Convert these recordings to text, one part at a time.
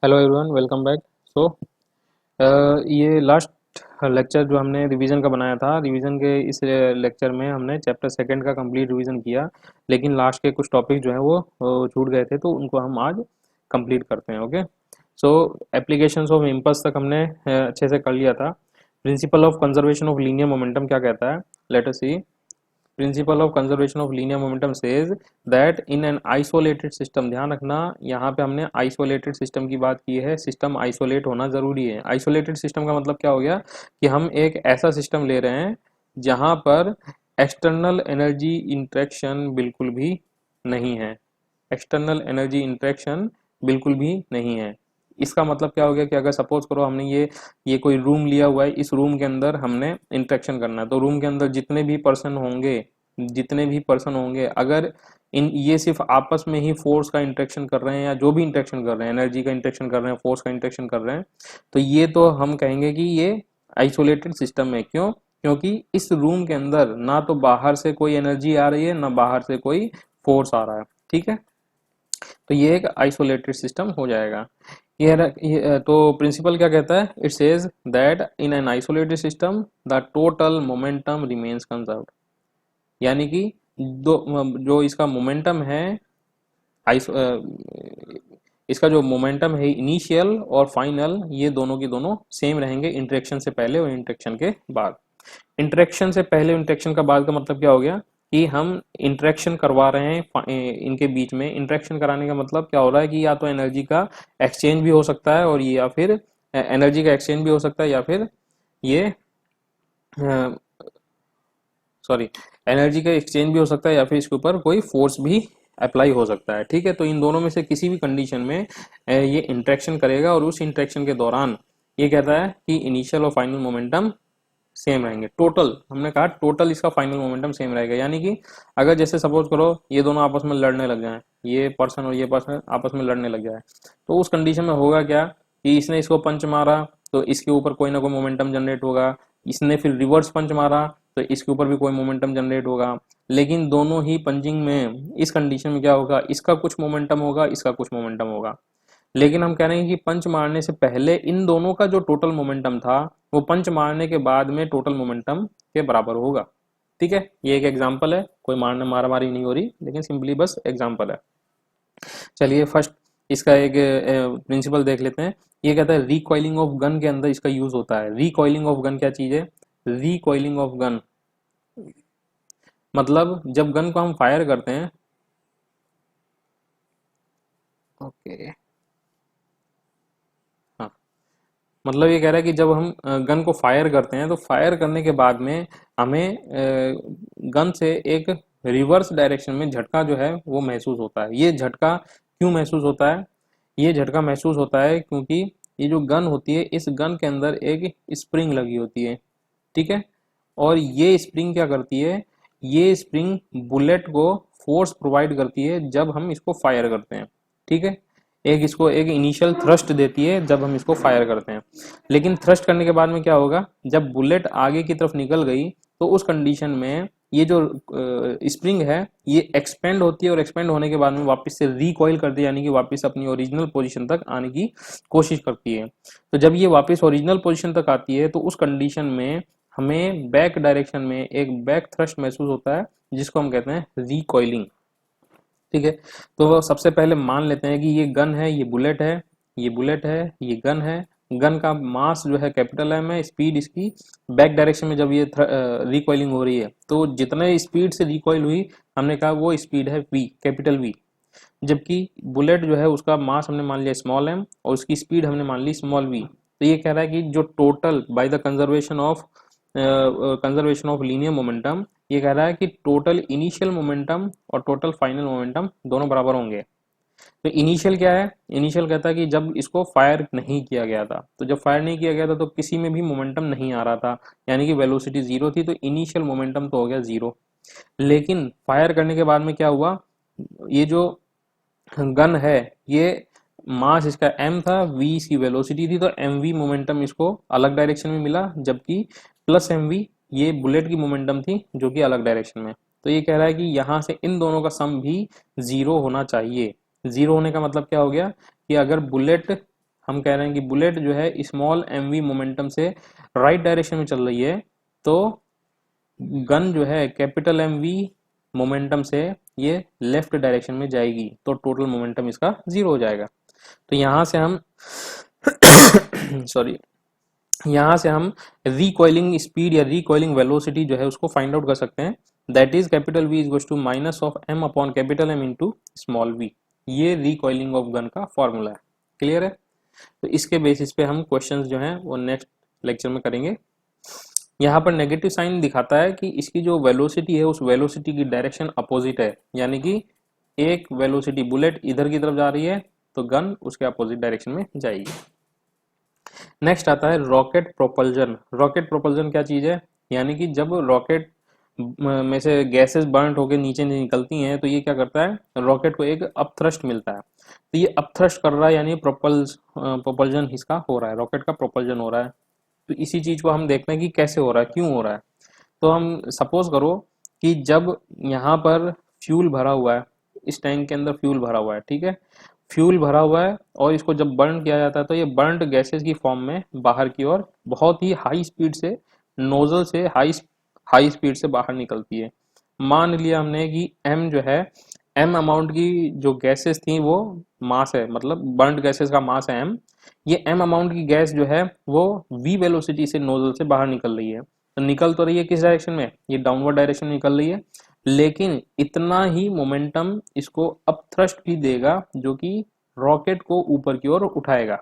Hello everyone, welcome back. So ये last lecture जो हमने रिवीजन का बनाया था, रिवीजन के इस लेक्चर में हमने चैप्टर सेकंड का कंप्लीट रिवीजन किया। लेकिन लास्ट के कुछ टॉपिक जो हैं वो छूट गए थे, तो उनको हम आज कंप्लीट करते हैं। Okay. So applications of impulse तक हमने अच्छे से कर लिया था। Principle of conservation of linear momentum क्या कहता है, let us see. Principle of conservation of linear momentum says that in an isolated system, ध्यान रखना यहाँ पे हमने आइसोलेटेड सिस्टम की बात की है। सिस्टम आइसोलेट होना जरूरी है। आइसोलेटेड सिस्टम का मतलब क्या हो गया कि हम एक ऐसा सिस्टम ले रहे हैं जहां पर एक्सटर्नल एनर्जी इंटरेक्शन बिल्कुल भी नहीं है। एक्सटर्नल एनर्जी इंटरेक्शन बिल्कुल भी नहीं है। इसका मतलब क्या हो गया कि अगर सपोज करो हमने ये कोई रूम लिया हुआ है, इस रूम के अंदर हमने इंटरेक्शन करना है, तो रूम के अंदर जितने भी पर्सन होंगे अगर इन ये सिर्फ आपस में ही फोर्स का इंटरेक्शन कर रहे हैं, या जो भी इंटरेक्शन कर रहे हैं, एनर्जी का इंटरेक्शन कर रहे हैं, फोर्स का इंटरेक्शन कर रहे हैं, तो ये तो हम कहेंगे कि ये आइसोलेटेड सिस्टम है। क्यों? क्योंकि इस रूम के अंदर ना तो बाहर से कोई एनर्जी आ रही है, ना बाहर से कोई फोर्स आ रहा है। ठीक है, तो ये एक आइसोलेटेड सिस्टम हो जाएगा। तो प्रिंसिपल क्या कहता है? It says that in an isolated system the total momentum remains conserved. यानी कि जो इसका मोमेंटम है, आइसो इसका जो मोमेंटम है इनिशियल और फाइनल, ये दोनों की दोनों सेम रहेंगे, इंटरेक्शन से पहले और इंटरेक्शन के बाद। इंटरेक्शन से पहले इंटरेक्शन का बाद का मतलब क्या हो गया कि हम इंटरेक्शन करवा रहे हैं इनके बीच में। इंटरेक्शन कराने का मतलब क्या हो रहा है कि या तो एनर्जी का एक्सचेंज भी हो सकता है, और ये या फिर एनर्जी का एक्सचेंज भी हो सकता है, या फिर ये सॉरी एनर्जी का एक्सचेंज भी हो सकता है, या फिर इसके ऊपर कोई फोर्स भी अप्लाई हो सकता है। ठीक है, तो इन दोनों में से किसी भी कंडीशन में ये इंटरेक्शन करेगा, और उस इंटरेक्शन के दौरान ये कहता है कि इनिशियल और फाइनल मोमेंटम सेम रहेंगे। टोटल, हमने कहा टोटल इसका फाइनल मोमेंटम सेम रहेगा। यानी कि अगर जैसे सपोज करो ये दोनों आपस में लड़ने लग जाएं, ये पर्सन और ये पर्सन आपस में लड़ने लग जाए, तो उस कंडीशन में होगा क्या कि इसने इसको पंच मारा तो इसके ऊपर कोई ना कोई मोमेंटम जनरेट होगा, इसने फिर रिवर्स पंच मारा तो इसके ऊपर भी कोई मोमेंटम जनरेट होगा। लेकिन दोनों ही पंचिंग में इस कंडीशन में क्या होगा, इसका कुछ मोमेंटम होगा, इसका कुछ मोमेंटम होगा। लेकिन हम कह रहे हैं कि पंच मारने से पहले इन दोनों का जो टोटल मोमेंटम था, वो पंच मारने के बाद में टोटल मोमेंटम के बराबर होगा। ठीक है, ये एक एग्जांपल है, कोई मारने मारा मारी नहीं हो रही, लेकिन सिंपली बस एग्जांपल है। चलिए फर्स्ट इसका एक प्रिंसिपल देख लेते हैं। ये कहता है रिकॉइलिंग ऑफ गन के अंदर इसका यूज होता है। रिकॉइलिंग ऑफ गन क्या चीज है? रिकॉइलिंग ऑफ गन मतलब जब गन को हम फायर करते हैं, ओके, हाँ, मतलब ये कह रहा है कि जब हम गन को फायर करते हैं, तो फायर करने के बाद में हमें गन से एक रिवर्स डायरेक्शन में झटका जो है वो महसूस होता है। ये झटका क्यों महसूस होता है? ये झटका महसूस होता है क्योंकि ये जो गन होती है, इस गन के अंदर एक स्प्रिंग लगी होती है। ठीक है, और ये स्प्रिंग क्या करती है? ये स्प्रिंग बुलेट को फोर्स प्रोवाइड करती है जब हम इसको फायर करते हैं। ठीक है, इसको एक इनिशियल थ्रस्ट देती है जब हम इसको फायर करते हैं। लेकिन थ्रस्ट करने के बाद में क्या होगा, जब बुलेट आगे की तरफ निकल गई, तो उस कंडीशन में ये जो स्प्रिंग है ये एक्सपेंड होती है, और एक्सपेंड होने के बाद में वापस से रिकॉइल करती है, यानी कि वापस अपनी ओरिजिनल पोजीशन तक आने की कोशिश करती है। तो जब ये वापस ओरिजिनल पोजीशन तक आती है, तो उस कंडीशन में हमें बैक डायरेक्शन में एक बैक थ्रस्ट महसूस होता है, जिसको हम कहते हैं रिकॉइलिंग। ठीक है, तो सबसे पहले मान लेते हैं कि ये गन है, ये बुलेट है, ये बुलेट है, ये गन है। गन का मास जो है कैपिटल एम है, स्पीड इसकी बैक डायरेक्शन में जब ये रिकॉइलिंग हो रही है, तो जितने स्पीड से रिकॉइल हुई, हमने कहा वो स्पीड है वी, कैपिटल वी। जबकि बुलेट जो है उसका मास हमने मान लिया स्मॉल एम, और उसकी स्पीड हमने मान ली स्मॉल वी। तो ये कह रहा है कि जो total by the conservation of linear momentum, ये कह रहा है कि टोटल इनिशियल मोमेंटम और टोटल फाइनल मोमेंटम दोनों बराबर होंगे। तो इनिशियल क्या है? इनिशियल कहता है कि जब इसको फायर नहीं किया गया था, तो जब फायर नहीं किया गया था तो किसी में भी मोमेंटम नहीं आ रहा था, यानी कि वेलोसिटी जीरो थी, तो इनिशियल मोमेंटम तो हो गया जीरो। लेकिन फायर करने के बाद में क्या हुआ, ये जो गन है, ये मास इसका m था, v इसकी वेलोसिटी थी, तो mv मोमेंटम इसको अलग डायरेक्शन में मिला, जबकि प्लस mv ये बुलेट की मोमेंटम थी जो कि अलग डायरेक्शन में। तो ये कह रहा है कि यहाँ से इन दोनों का सम भी जीरो होना चाहिए। जीरो होने का मतलब क्या हो गया कि अगर बुलेट हम कह रहे हैं कि बुलेट जो है स्मॉल mv मोमेंटम से राइट डायरेक्शन में चल रही है, तो गन जो है कैपिटल mv मोमेंटम से ये लेफ्ट डायरेक्शन में जाएगी, तो टोटल मोमेंटम इसका 0 हो जाएगा। तो यहाँ से हम सॉरी, यहाँ से हम रिकॉइलिंग स्पीड या रिकॉइलिंग वेलोसिटी जो है उसको फाइंड आउट कर सकते हैं। That is capital V is to minus of m upon capital M into small v। ये रिकॉइलिंग ऑफ गन का फॉर्मूला है। क्लियर है? तो इसके बेसिस पे हम क्वेश्चंस जो हैं वो नेक्स्ट लेक्चर में करेंगे। यहाँ पर नेगेटिव साइन दिखाता है कि इसकी जो वेलोसिटी है उस वेलोसिटी की डायरेक्शन अपोजिट है, यानी कि एक वेलोसिटी बुलेट इधर की तरफ जा रही है तो गन उसके अपोजिट डायरेक्शन में जाएगी। नेक्स्ट आता है रॉकेट प्रोपल्जन। रॉकेट प्रोपल्जन क्या चीज है? यानी कि जब रॉकेट में से गैसेस बर्न होकर नीचे निकलती हैं तो ये क्या करता है, रॉकेट को एक अपथ्रस्ट मिलता है। तो ये अपथ्रस्ट कर रहा है, यानी प्रोपल्जन इसका हो रहा है, रॉकेट का प्रोपल्जन हो रहा है। तो इसी चीज को हम देखते हैं कि कैसे हो रहा है, क्यों हो रहा है। तो हम सपोज करो कि जब यहाँ पर फ्यूल भरा हुआ है, इस टैंक के अंदर फ्यूल भरा हुआ है, ठीक है, फ्यूल भरा हुआ है और इसको जब बर्न किया जाता है तो ये बर्न्ड गैसेस की फॉर्म में बाहर की ओर बहुत ही हाई स्पीड से नोजल से हाई स्पीड से बाहर निकलती है। मान लिया हमने कि m जो है, m अमाउंट की जो गैसेस थी वो मास है, मतलब बर्न्ड गैसेस का मास है m। ये m अमाउंट की गैस जो है वो v वेलोसिटी से नोजल से बाहर निकल रही है। तो निकल तो रही है किस डायरेक्शन में, ये डाउनवर्ड डायरेक्शन में निकल रही है, लेकिन इतना ही मोमेंटम इसको अपथ्रस्ट भी देगा जो कि रॉकेट को ऊपर की ओर उठाएगा।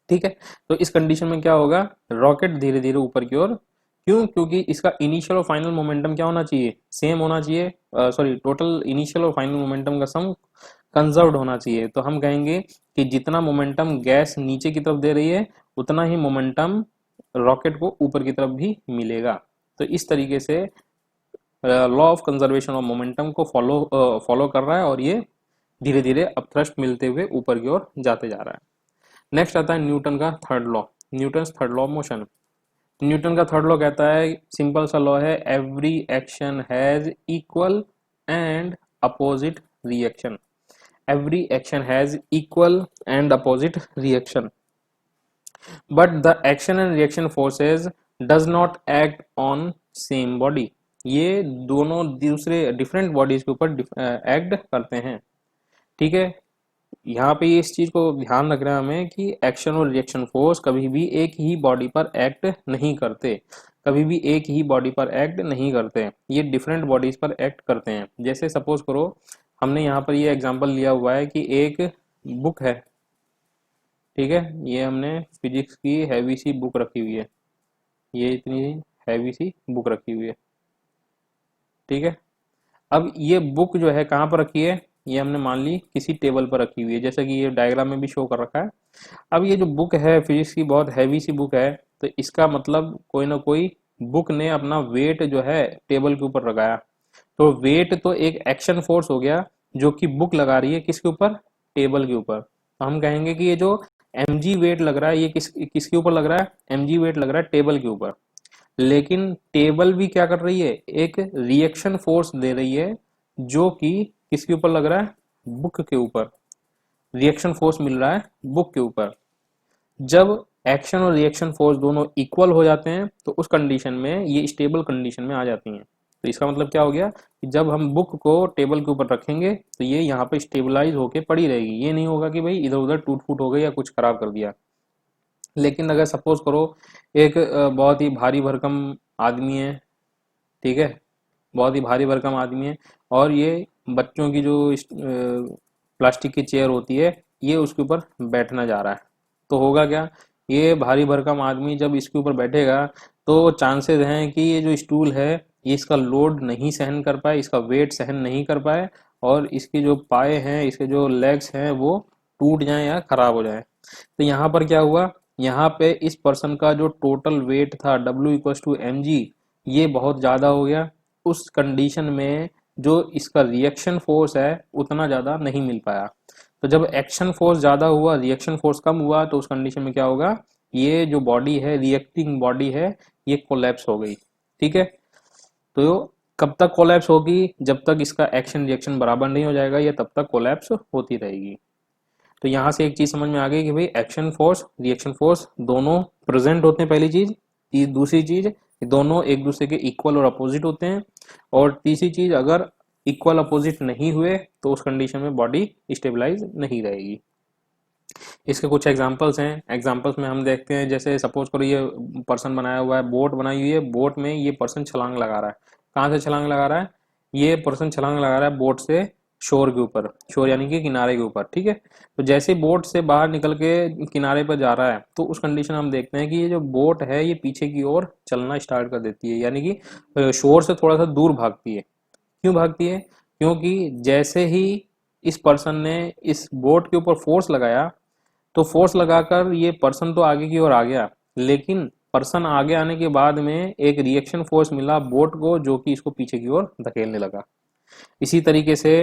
ठीक है, तो इस कंडीशन में क्या होगा, रॉकेट धीरे धीरे ऊपर की ओर, क्यों, क्योंकि इसका इनिशियल और फाइनल मोमेंटम क्या होना चाहिए, सेम होना चाहिए, सॉरी टोटल इनिशियल और फाइनल मोमेंटम का सम कंजर्व्ड होना चाहिए। तो हम कहेंगे कि जितना मोमेंटम गैस नीचे की तरफ दे रही है उतना ही मोमेंटम रॉकेट को ऊपर की तरफ भी मिलेगा। तो इस तरीके से law of conservation of momentum को फॉलो कर रहा है और ये धीरे धीरे अपथ्रस्ट मिलते हुए ऊपर की ओर जाते जा रहा है। नेक्स्ट आता है न्यूटन का third law, Newton third law of motion. Newton का थर्ड लॉ कहता है, सिंपल सा लॉ है, every action has equal and opposite reaction. Every action has equal and opposite reaction, but the action and reaction forces does not act on same body. ये दोनों दूसरे different bodies के ऊपर act करते हैं। ठीक है, यहाँ पे इस चीज को ध्यान रखना है हमें कि एक्शन और रिएक्शन फोर्स कभी भी एक ही बॉडी पर एक्ट नहीं करते, कभी भी एक ही बॉडी पर एक्ट नहीं करते, ये डिफरेंट बॉडीज पर एक्ट करते हैं। जैसे सपोज करो हमने यहाँ पर ये एग्जांपल लिया हुआ है कि एक बुक है, ठीक है, ये हमने फिजिक्स की हैवी सी बुक रखी हुई है, ये इतनी हैवी सी बुक रखी हुई है, ठीक है। अब ये बुक जो है कहाँ पर रखी है, ये हमने मान ली किसी टेबल पर रखी हुई है, जैसा कि ये डायग्राम में भी शो कर रखा है। अब ये जो बुक है फिजिक्स की बहुत हैवी सी बुक है, तो इसका मतलब कोई ना कोई बुक ने अपना वेट जो है टेबल के ऊपर लगाया। तो वेट तो एक एक्शन फोर्स हो गया जो कि बुक लगा रही है किसके ऊपर, टेबल के ऊपर। तो हम कहेंगे कि ये जो mg वेट लग रहा है ये किसके ऊपर लग रहा है, mg वेट लग रहा है टेबल के ऊपर। लेकिन टेबल भी क्या कर रही है, एक रिएक्शन फोर्स दे रही है जो कि किसके ऊपर लग रहा है, बुक के ऊपर। रिएक्शन फोर्स मिल रहा है बुक के ऊपर। जब एक्शन और रिएक्शन फोर्स दोनों इक्वल हो जाते हैं तो उस कंडीशन में ये स्टेबल कंडीशन में आ जाती हैं। तो इसका मतलब क्या हो गया कि जब हम बुक को टेबल के ऊपर रखेंगे तो ये यहाँ पे स्टेबलाइज होके पड़ी रहेगी, ये नहीं होगा कि भाई इधर उधर टूट फूट हो गई या कुछ खराब कर दिया। लेकिन अगर सपोज करो एक बहुत ही भारी भरकम आदमी है, ठीक है, बहुत ही भारी भरकम आदमी है और ये बच्चों की जो प्लास्टिक की चेयर होती है ये उसके ऊपर बैठना जा रहा है, तो होगा क्या, ये भारी भरकम आदमी जब इसके ऊपर बैठेगा तो चांसेस हैं कि ये जो स्टूल है ये इसका लोड नहीं सहन कर पाए, इसका वेट सहन नहीं कर पाए और इसके जो पाए हैं, इसके जो लेग्स हैं वो टूट जाएं या खराब हो जाएं। तो यहाँ पर क्या हुआ, यहाँ पे इस पर्सन का जो टोटल वेट था W=mg ये बहुत ज़्यादा हो गया। उस कंडीशन में जो इसका रिएक्शन फोर्स है उतना ज़्यादा नहीं मिल पाया। तो जब एक्शन फोर्स ज़्यादा हुआ रिएक्शन फोर्स कम हुआ तो उस कंडीशन में क्या होगा, ये जो बॉडी है रिएक्टिंग बॉडी है ये कोलैप्स हो गई। ठीक है, तो कब तक कोलैप्स होगी, जब तक इसका एक्शन रिएक्शन बराबर नहीं हो जाएगा ये तब तक कोलैप्स होती रहेगी। तो यहाँ से एक चीज समझ में आ गई कि भाई एक्शन फोर्स रिएक्शन फोर्स दोनों प्रेजेंट होते हैं, पहली चीज। दूसरी चीज दोनों एक दूसरे के इक्वल और अपोजिट होते हैं। और तीसरी चीज, अगर इक्वल अपोजिट नहीं हुए तो उस कंडीशन में बॉडी स्टेबलाइज नहीं रहेगी। इसके कुछ एग्जांपल्स हैं। एग्जांपल्स में हम देखते हैं, जैसे सपोज करो ये पर्सन बनाया हुआ है, बोट बनाई हुई है, बोट में ये पर्सन छलांग लगा रहा है। कहाँ से छलांग लगा रहा है? ये पर्सन छलांग लगा रहा है बोट से शोर के ऊपर, शोर यानी कि किनारे के ऊपर, ठीक है। तो जैसे ही बोट से बाहर निकल के किनारे पर जा रहा है तो उस कंडीशन हम देखते हैं कि ये जो बोट है ये पीछे की ओर चलना स्टार्ट कर देती है, यानी कि शोर से थोड़ा सा दूर भागती है। क्यों भागती है? क्योंकि जैसे ही इस पर्सन ने इस बोट के ऊपर फोर्स लगाया, तो फोर्स लगाकर ये पर्सन तो आगे की ओर आ गया, लेकिन पर्सन आगे आने के बाद में एक रिएक्शन फोर्स मिला बोट को, जो कि इसको पीछे की ओर धकेलने लगा। इसी तरीके से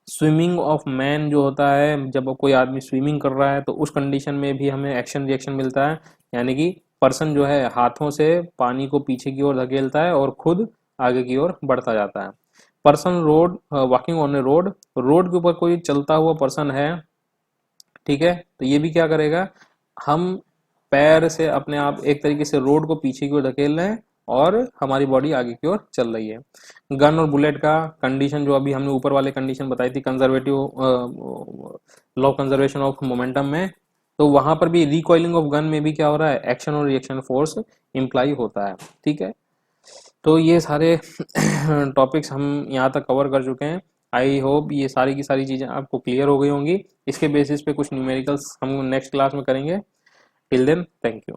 स्विमिंग ऑफ मैन जो होता है, जब कोई आदमी स्विमिंग कर रहा है तो उस कंडीशन में भी हमें एक्शन रिएक्शन मिलता है, यानी कि पर्सन जो है हाथों से पानी को पीछे की ओर धकेलता है और खुद आगे की ओर बढ़ता जाता है। Person road walking on A road, road के ऊपर कोई चलता हुआ पर्सन है, ठीक है, तो ये भी क्या करेगा, हम पैर से अपने आप एक तरीके से रोड को पीछे की ओर धकेल रहे हैं और हमारी बॉडी आगे की ओर चल रही है। गन और बुलेट का कंडीशन जो अभी हमने ऊपर वाले कंडीशन बताई थी conservative law conservation of momentum में, तो वहां पर भी रिकॉइलिंग ऑफ गन में भी क्या हो रहा है, एक्शन और रिएक्शन फोर्स इम्प्लाई होता है, ठीक है। तो ये सारे टॉपिक्स हम यहाँ तक कवर कर चुके हैं। आई होप ये सारी की सारी चीज़ें आपको क्लियर हो गई होंगी। इसके बेसिस पे कुछ न्यूमेरिकल्स हम नेक्स्ट क्लास में करेंगे। Till then, thank you.